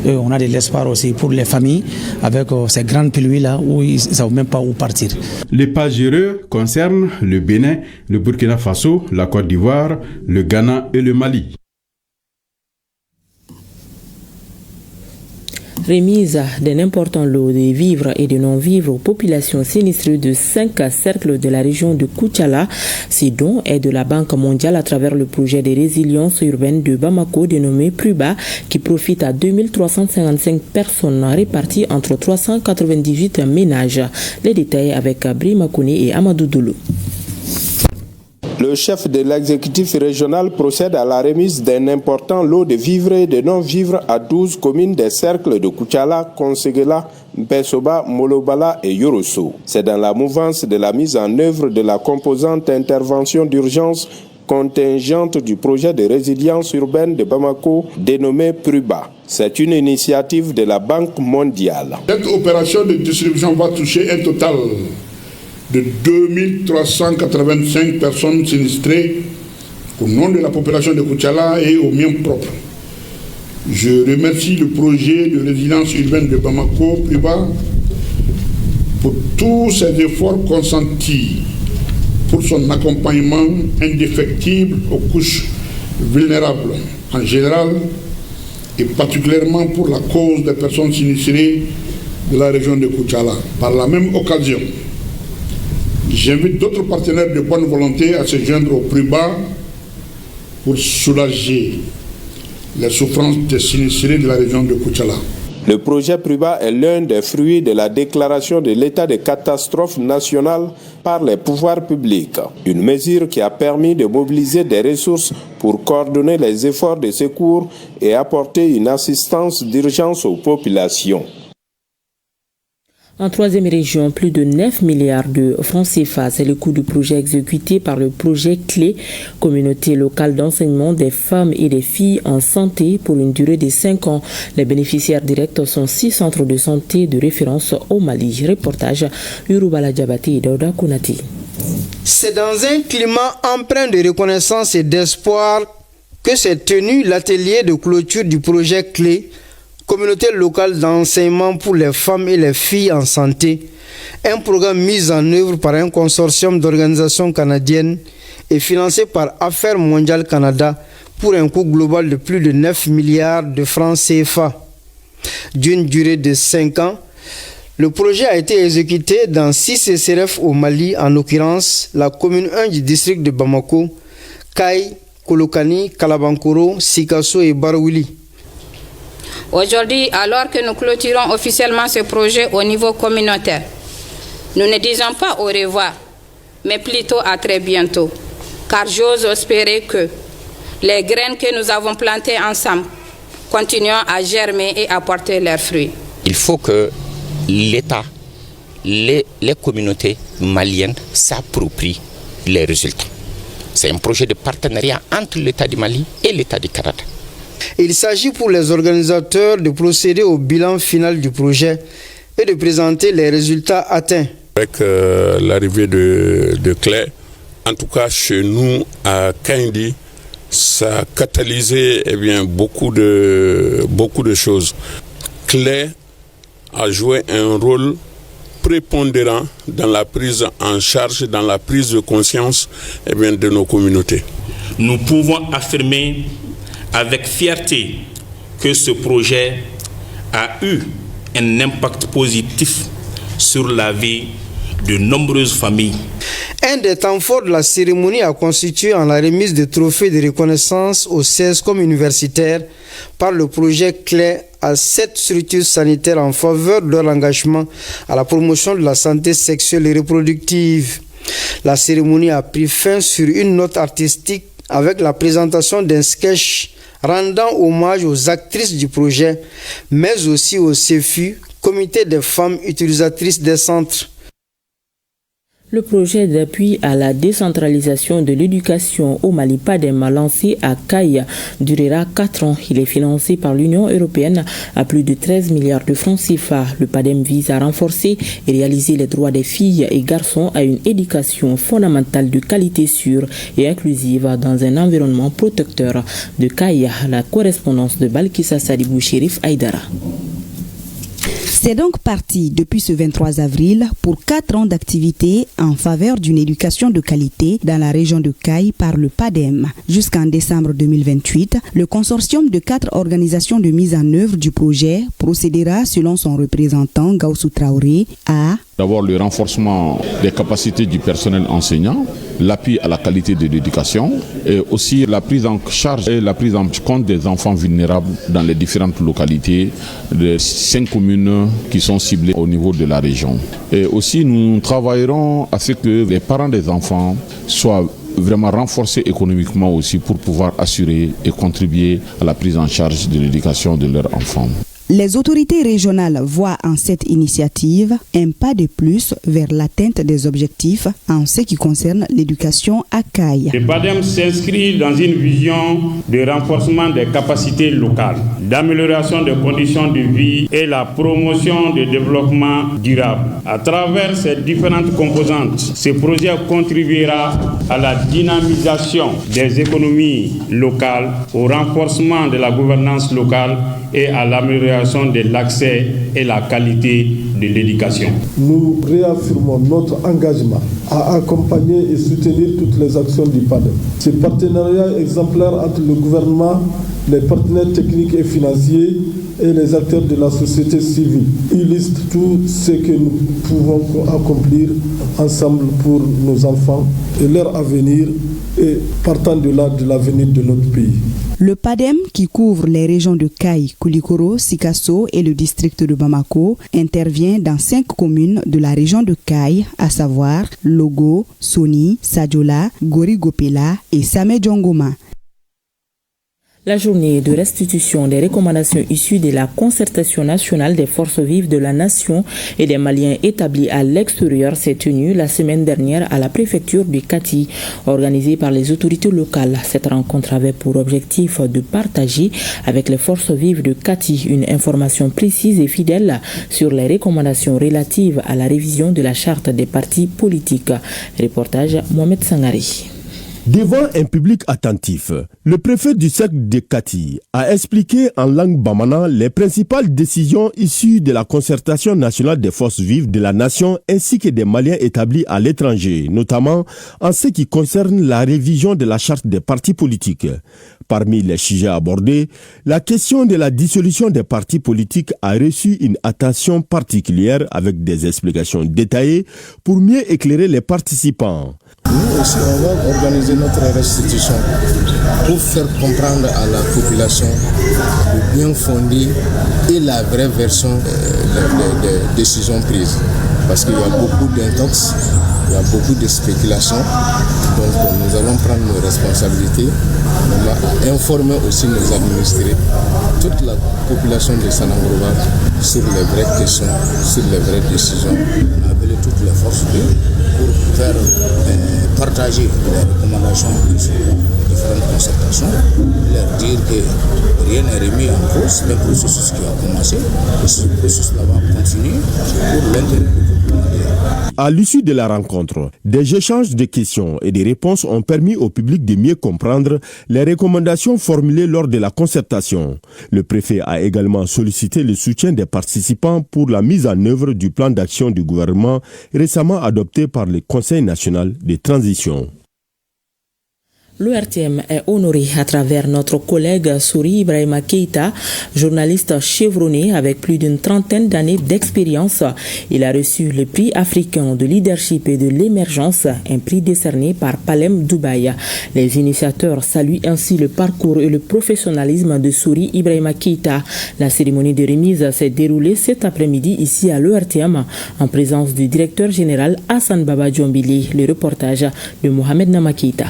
On a de l'espoir aussi pour les familles avec ces grandes pluies-là où ils ne savent même pas où partir. Les Pajéreux concernent le Bénin, le Burkina Faso, la Côte d'Ivoire, le Ghana et le Mali. Remise d'un important lot de vivres et de non-vivres aux populations sinistrées de 5 cercles de la région de Koutiala. Ces dons est de la Banque mondiale à travers le projet de résilience urbaine de Bamako dénommé Pruba qui profite à 2355 personnes réparties entre 398 ménages. Les détails avec Brima Kone et Amadou Doulou. Le chef de l'exécutif régional procède à la remise d'un important lot de vivres et de non-vivres à 12 communes des cercles de Koutiala, Konségela, Mpesoba, Molobala et Yorosso. C'est dans la mouvance de la mise en œuvre de la composante intervention d'urgence contingente du projet de résilience urbaine de Bamako dénommé Pruba. C'est une initiative de la Banque mondiale. Cette opération de distribution va toucher un total de 2385 personnes sinistrées au nom de la population de Koutiala et au mien propre. Je remercie le projet de résilience urbaine de Bamako, Pruba, pour tous ses efforts consentis, pour son accompagnement indéfectible aux couches vulnérables en général et particulièrement pour la cause des personnes sinistrées de la région de Koutiala. Par la même occasion, j'invite d'autres partenaires de bonne volonté à se joindre au Pruba pour soulager les souffrances des sinistrés de la région de Koutiala. Le projet Pruba est l'un des fruits de la déclaration de l'état de catastrophe nationale par les pouvoirs publics. Une mesure qui a permis de mobiliser des ressources pour coordonner les efforts de secours et apporter une assistance d'urgence aux populations. En troisième région, plus de 9 milliards de francs CFA, c'est le coût du projet exécuté par le projet Clé, communauté locale d'enseignement des femmes et des filles en santé pour une durée de 5 ans. Les bénéficiaires directs sont 6 centres de santé de référence au Mali. Reportage Urubala Diabati et Dauda Konati. C'est dans un climat empreint de reconnaissance et d'espoir que s'est tenu l'atelier de clôture du projet clé, communauté locale d'enseignement pour les femmes et les filles en santé, un programme mis en œuvre par un consortium d'organisations canadiennes et financé par Affaires mondiales Canada pour un coût global de plus de 9 milliards de francs CFA. D'une durée de 5 ans, le projet a été exécuté dans 6 SRF au Mali, en l'occurrence la commune 1 du district de Bamako, Kaï, Kolokani, Kalabankoro, Sikasso et Barouli. Aujourd'hui, alors que nous clôturons officiellement ce projet au niveau communautaire, nous ne disons pas au revoir, mais plutôt à très bientôt, car j'ose espérer que les graines que nous avons plantées ensemble continuent à germer et à porter leurs fruits. Il faut que l'État, les communautés maliennes s'approprient les résultats. C'est un projet de partenariat entre l'État du Mali et l'État du Canada. Il s'agit pour les organisateurs de procéder au bilan final du projet et de présenter les résultats atteints. Avec l'arrivée de Clé, en tout cas chez nous à Kaindi, ça a catalysé beaucoup de choses. Clé a joué un rôle prépondérant dans la prise en charge, dans la prise de conscience de nos communautés. Nous pouvons affirmer avec fierté que ce projet a eu un impact positif sur la vie de nombreuses familles. Un des temps forts de la cérémonie a constitué en la remise de trophées de reconnaissance aux 16 comme universitaires par le projet clé à 7 structures sanitaires en faveur de leur engagement à la promotion de la santé sexuelle et reproductive. La cérémonie a pris fin sur une note artistique avec la présentation d'un sketch rendant hommage aux actrices du projet, mais aussi au CEFU, Comité des femmes utilisatrices des centres. Le projet d'appui à la décentralisation de l'éducation au Mali PADEM lancé à Kaï durera 4 ans. Il est financé par l'Union européenne à plus de 13 milliards de francs CFA. Le PADEM vise à renforcer et réaliser les droits des filles et garçons à une éducation fondamentale de qualité sûre et inclusive dans un environnement protecteur. De Kaï, la correspondance de Balkissa Sadibou Chérif Aïdara. C'est donc parti depuis ce 23 avril pour 4 ans d'activité en faveur d'une éducation de qualité dans la région de Kaï par le PADEM. Jusqu'en décembre 2028, le consortium de 4 organisations de mise en œuvre du projet procédera, selon son représentant Gaussou Traoré, à d'abord le renforcement des capacités du personnel enseignant, l'appui à la qualité de l'éducation et aussi la prise en charge et la prise en compte des enfants vulnérables dans les différentes localités de 5 communes qui sont ciblées au niveau de la région. Et aussi nous travaillerons à ce que les parents des enfants soient vraiment renforcés économiquement aussi pour pouvoir assurer et contribuer à la prise en charge de l'éducation de leurs enfants. Les autorités régionales voient en cette initiative un pas de plus vers l'atteinte des objectifs en ce qui concerne l'éducation à Kaï. Le PADEM s'inscrit dans une vision de renforcement des capacités locales, d'amélioration des conditions de vie et la promotion du développement durable. À travers ces différentes composantes, ce projet contribuera à la dynamisation des économies locales, au renforcement de la gouvernance locale et à l'amélioration de l'accès et la qualité de l'éducation. Nous réaffirmons notre engagement à accompagner et soutenir toutes les actions du PADEM. Ce partenariat exemplaire entre le gouvernement, les partenaires techniques et financiers et les acteurs de la société civile illustre tout ce que nous pouvons accomplir ensemble pour nos enfants et leur avenir et partant de là de l'avenir de notre pays. Le PADEM, qui couvre les régions de Kaï, Koulikoro, Sikasso et le district de Bamako, intervient dans 5 communes de la région de Kaï, à savoir Logo, Soni, Sadiola, Gorigopela et Samé Djongoma. La journée de restitution des recommandations issues de la concertation nationale des forces vives de la nation et des Maliens établis à l'extérieur s'est tenue la semaine dernière à la préfecture du Kati, organisée par les autorités locales. Cette rencontre avait pour objectif de partager avec les forces vives de Kati une information précise et fidèle sur les recommandations relatives à la révision de la charte des partis politiques. Reportage Mohamed Sangari. Devant un public attentif, le préfet du cercle de Kati a expliqué en langue bamana les principales décisions issues de la concertation nationale des forces vives de la nation ainsi que des Maliens établis à l'étranger, notamment en ce qui concerne la révision de la charte des partis politiques. Parmi les sujets abordés, la question de la dissolution des partis politiques a reçu une attention particulière avec des explications détaillées pour mieux éclairer les participants. Nous aussi, on va organiser notre restitution pour faire comprendre à la population le bien fondé et la vraie version des décisions prises. Parce qu'il y a beaucoup d'intox, il y a beaucoup de spéculations. Donc nous allons prendre nos responsabilités. On va informer aussi nos administrés, toute la population de Sanangourba sur les vraies questions, sur les vraies décisions. On a appelé toutes les forces pour faire partager les recommandations sur différentes concertations, leur dire que rien n'est remis en cause, c'est un processus qui a commencé, et ce processus-là va continuer pour l'intérêt du peuple. À l'issue de la rencontre, des échanges de questions et des réponses ont permis au public de mieux comprendre les recommandations formulées lors de la concertation. Le préfet a également sollicité le soutien des participants pour la mise en œuvre du plan d'action du gouvernement récemment adopté par le Conseil national de transition. L'ORTM est honoré à travers notre collègue Souri Ibrahima Keita, journaliste chevronné avec plus d'une trentaine d'années d'expérience. Il a reçu le prix africain de leadership et de l'émergence, un prix décerné par Palem Dubaï. Les initiateurs saluent ainsi le parcours et le professionnalisme de Souri Ibrahima Keita. La cérémonie de remise s'est déroulée cet après-midi ici à l'ORTM en présence du directeur général Hassan Baba Djombili. Le reportage de Mohamed Namakeita.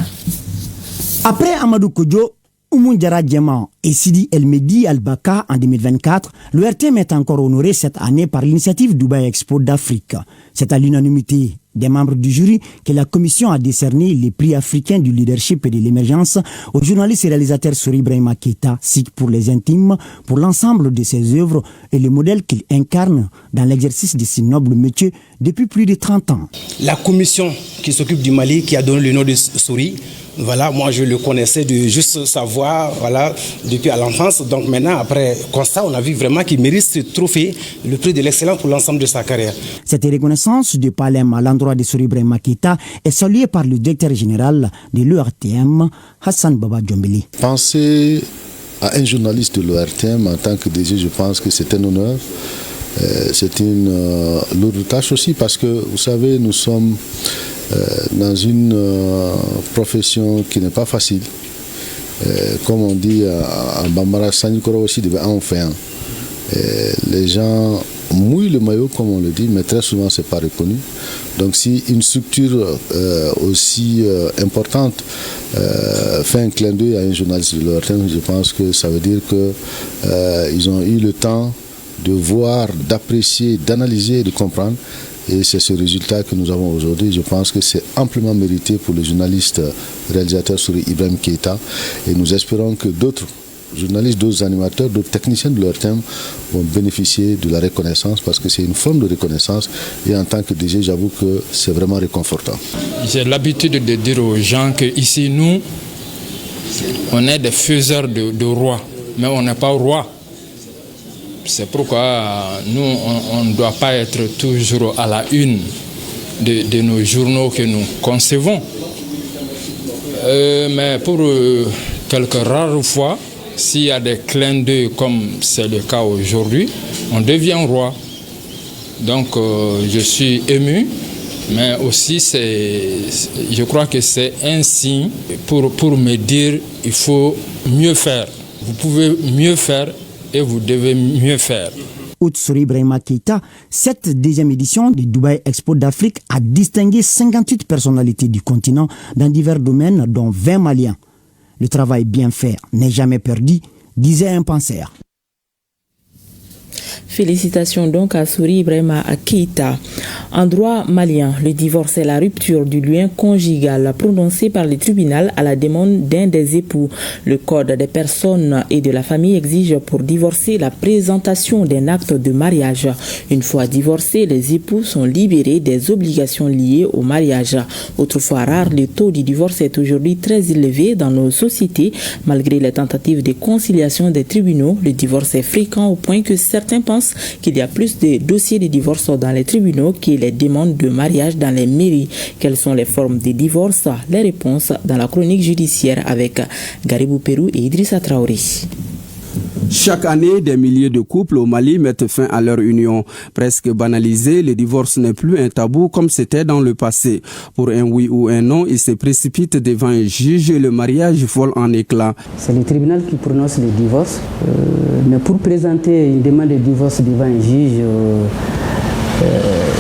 Après Amadou Kodjo, Oumoun Diarra Djeman et Sidi El Mehdi Al-Baka en 2024, le RTM est encore honoré cette année par l'initiative Dubaï Expo d'Afrique. C'est à l'unanimité des membres du jury que la commission a décerné les prix africains du leadership et de l'émergence au journaliste et réalisateur Souri Ibrahima Keita, SIC pour les intimes, pour l'ensemble de ses œuvres et le modèle qu'il incarne dans l'exercice de ce noble métier depuis plus de 30 ans. La commission qui s'occupe du Mali, qui a donné le nom de Souri, voilà, moi je le connaissais de juste savoir, voilà, depuis à l'enfance. Donc maintenant, après constat, on a vu vraiment qu'il mérite ce trophée, le prix de l'excellence pour l'ensemble de sa carrière. Cette reconnaissance de Palem à l'endroit de Souri Ibrahima Keita est saluée par le directeur général de l'ORTM, Hassan Baba Djombili. Penser à un journaliste de l'ORTM en tant que DG, je pense que c'est un honneur. C'est une lourde tâche aussi parce que, vous savez, nous sommes dans une profession qui n'est pas facile. Comme on dit en Bambara, Sanikoro aussi devait en faire. Les gens mouillent le maillot, comme on le dit, mais très souvent ce n'est pas reconnu. Donc si une structure aussi importante fait un clin d'œil à un journaliste de l'ORTM, je pense que ça veut dire qu'ils ont eu le temps de voir, d'apprécier, d'analyser et de comprendre. Et c'est ce résultat que nous avons aujourd'hui. Je pense que c'est amplement mérité pour le journaliste réalisateur Souri Ibrahima Keita. Et nous espérons que d'autres journalistes, d'autres animateurs, d'autres techniciens de l'ORTM vont bénéficier de la reconnaissance parce que c'est une forme de reconnaissance. Et en tant que DG, j'avoue que c'est vraiment réconfortant. J'ai l'habitude de dire aux gens qu'ici, nous, on est des faiseurs de rois, mais on n'est pas roi. C'est pourquoi nous, on ne doit pas être toujours à la une de nos journaux que nous concevons. Mais pour quelques rares fois, s'il y a des clins d'œil comme c'est le cas aujourd'hui, on devient roi. Donc je suis ému, mais aussi je crois que c'est un signe pour me dire il faut mieux faire. Vous pouvez mieux faire et vous devez mieux faire. Outre Souri Ibrahima Keita, cette deuxième édition du Dubaï Expo d'Afrique a distingué 58 personnalités du continent dans divers domaines, dont 20 Maliens. Le travail bien fait n'est jamais perdu, disait un penseur. Félicitations donc à Souri Ibrahima Keïta. En droit malien, le divorce est la rupture du lien conjugal prononcé par le tribunal à la demande d'un des époux. Le Code des personnes et de la famille exige pour divorcer la présentation d'un acte de mariage. Une fois divorcés, les époux sont libérés des obligations liées au mariage. Autrefois rare, le taux du divorce est aujourd'hui très élevé dans nos sociétés. Malgré les tentatives de conciliation des tribunaux, le divorce est fréquent au point que certains pensent qu'il y a plus de dossiers de divorce dans les tribunaux que les demandes de mariage dans les mairies. Quelles sont les formes de divorce? Les réponses dans la chronique judiciaire avec Garibou Pérou et Idrissa Traoré. Chaque année, des milliers de couples au Mali mettent fin à leur union. Presque banalisé, le divorce n'est plus un tabou comme c'était dans le passé. Pour un oui ou un non, il se précipite devant un juge et le mariage vole en éclats. C'est le tribunal qui prononce le divorce. Mais pour présenter une demande de divorce devant un juge,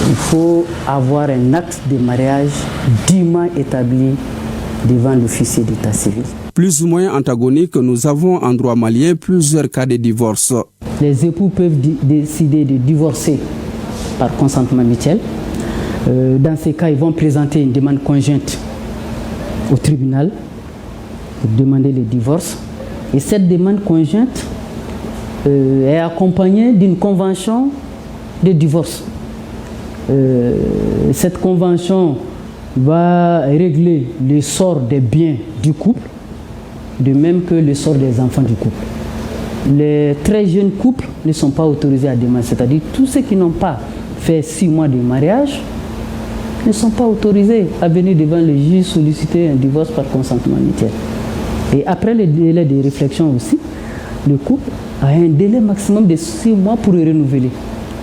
il faut avoir un acte de mariage dûment établi devant l'officier d'état civil. Plus ou moins antagonique, nous avons en droit malien plusieurs cas de divorce. Les époux peuvent décider de divorcer par consentement mutuel. Dans ces cas, ils vont présenter une demande conjointe au tribunal pour demander le divorce. Et cette demande conjointe est accompagnée d'une convention de divorce. Cette convention va régler le sort des biens du couple, de même que le sort des enfants du couple. Les très jeunes couples ne sont pas autorisés à demander, c'est-à-dire tous ceux qui n'ont pas fait 6 mois de mariage ne sont pas autorisés à venir devant le juge solliciter un divorce par consentement mutuel. Et après le délai de réflexion aussi, le couple a un délai maximum de 6 mois pour renouveler.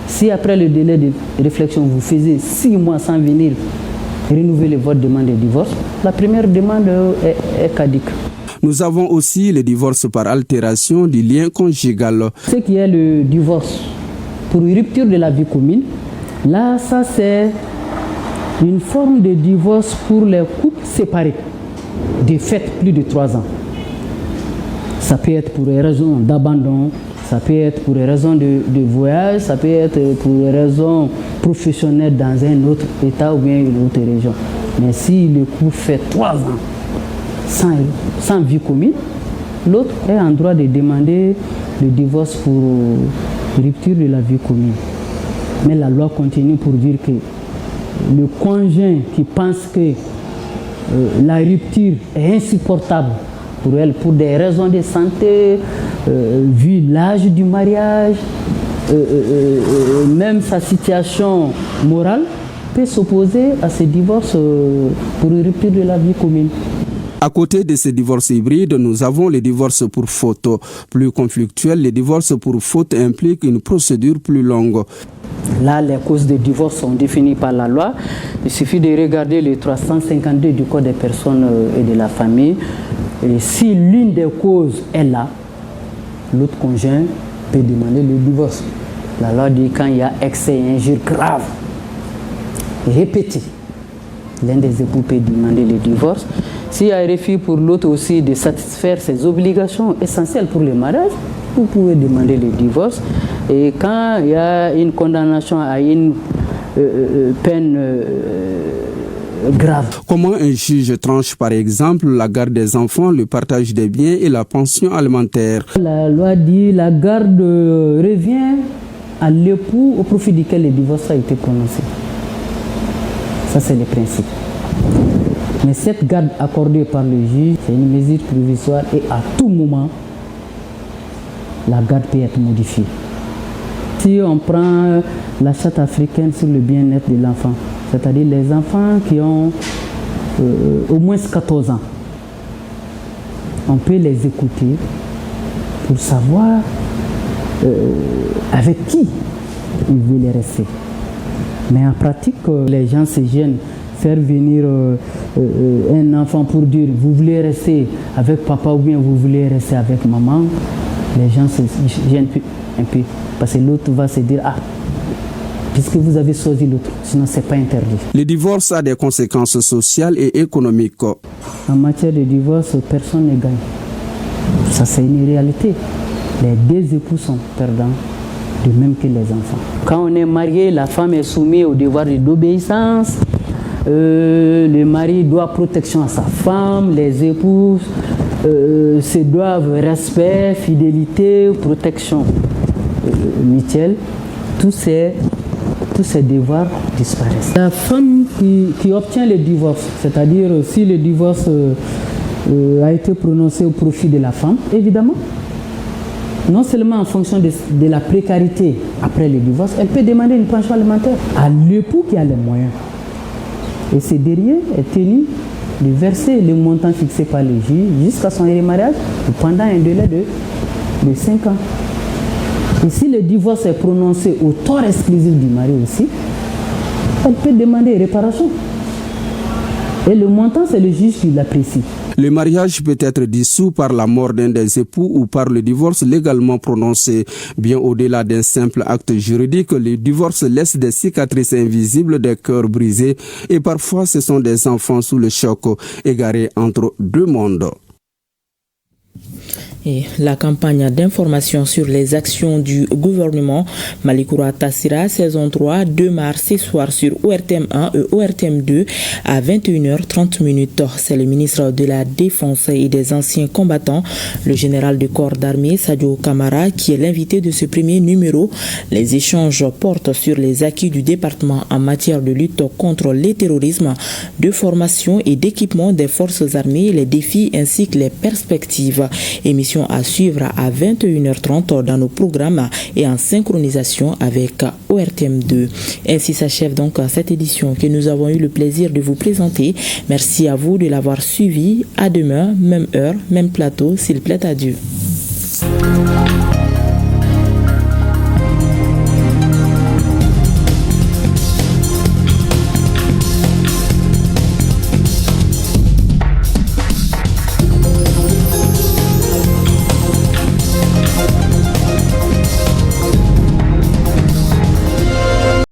Si après le délai de réflexion, vous faisiez 6 mois sans venir renouveler votre demande de divorce, la première demande est caduque. Nous avons aussi le divorce par altération du lien conjugal. Ce qui est le divorce pour rupture de la vie commune, là, ça c'est une forme de divorce pour les couples séparés, de fait plus de 3 ans. Ça peut être pour des raisons d'abandon, ça peut être pour des raisons de voyage, ça peut être pour des raisons professionnelles dans un autre état ou bien une autre région. Mais si le couple fait 3 ans sans vie commune, l'autre est en droit de demander le divorce pour rupture de la vie commune. Mais la loi continue pour dire que le conjoint qui pense que la rupture est insupportable pour elle, pour des raisons de santé, vu l'âge du mariage, même sa situation morale, peut s'opposer à ce divorce pour rupture de la vie commune. À côté de ces divorces hybrides, nous avons les divorces pour faute. Plus conflictuels, les divorces pour faute impliquent une procédure plus longue. Là, les causes de divorce sont définies par la loi. Il suffit de regarder le 352 du Code des personnes et de la famille. Et si l'une des causes est là, l'autre conjoint peut demander le divorce. La loi dit quand il y a excès et injure grave et répété, l'un des époux peut demander le divorce. S'il y a un refus pour l'autre aussi de satisfaire ses obligations essentielles pour le mariage, vous pouvez demander le divorce. Et quand il y a une condamnation à une peine grave. Comment un juge tranche par exemple la garde des enfants, le partage des biens et la pension alimentaire? La loi dit la garde revient à l'époux au profit duquel le divorce a été prononcé. Ça c'est le principe. Mais cette garde accordée par le juge, c'est une mesure provisoire et à tout moment, la garde peut être modifiée. Si on prend la charte africaine sur le bien-être de l'enfant, c'est-à-dire les enfants qui ont au moins 14 ans, on peut les écouter pour savoir avec qui ils veulent rester. Mais en pratique, les gens se gênent. Faire venir un enfant pour dire vous voulez rester avec papa ou bien vous voulez rester avec maman, les gens se gênent un peu parce que l'autre va se dire ah, puisque vous avez choisi l'autre, sinon ce n'est pas interdit. Le divorce a des conséquences sociales et économiques. En matière de divorce, personne ne gagne. Ça, c'est une réalité. Les deux époux sont perdants, de même que les enfants. Quand on est marié, la femme est soumise au devoir d'obéissance. Le mari doit protection à sa femme, les épouses se doivent respect, fidélité, protection mutuelle. Tous ces devoirs disparaissent. La femme qui obtient le divorce, c'est-à-dire si le divorce a été prononcé au profit de la femme, évidemment, non seulement en fonction de la précarité après le divorce, elle peut demander une pension alimentaire à l'époux qui a les moyens. Et ce dernier est tenu de verser le montant fixé par le juge jusqu'à son remariage pendant un délai de 5 ans. Et si le divorce est prononcé au tort exclusif du mari aussi, elle peut demander réparation. Et le montant, c'est le juge qui l'apprécie. Le mariage peut être dissous par la mort d'un des époux ou par le divorce légalement prononcé. Bien au-delà d'un simple acte juridique, le divorce laisse des cicatrices invisibles, des cœurs brisés et parfois ce sont des enfants sous le choc, égarés entre deux mondes. Et la campagne d'information sur les actions du gouvernement Malikoura Tassira, saison 3, 2 mars, ce soir sur ORTM 1 et ORTM 2 à 21h30. C'est le ministre de la Défense et des anciens combattants, le général de corps d'armée Sadio Kamara, qui est l'invité de ce premier numéro. Les échanges portent sur les acquis du département en matière de lutte contre le terrorisme, de formation et d'équipement des forces armées, les défis ainsi que les perspectives. Émission à suivre à 21h30 dans nos programmes et en synchronisation avec ORTM2. Ainsi s'achève donc cette édition que nous avons eu le plaisir de vous présenter. Merci à vous de l'avoir suivi. À demain, même heure, même plateau, s'il plaît à Dieu.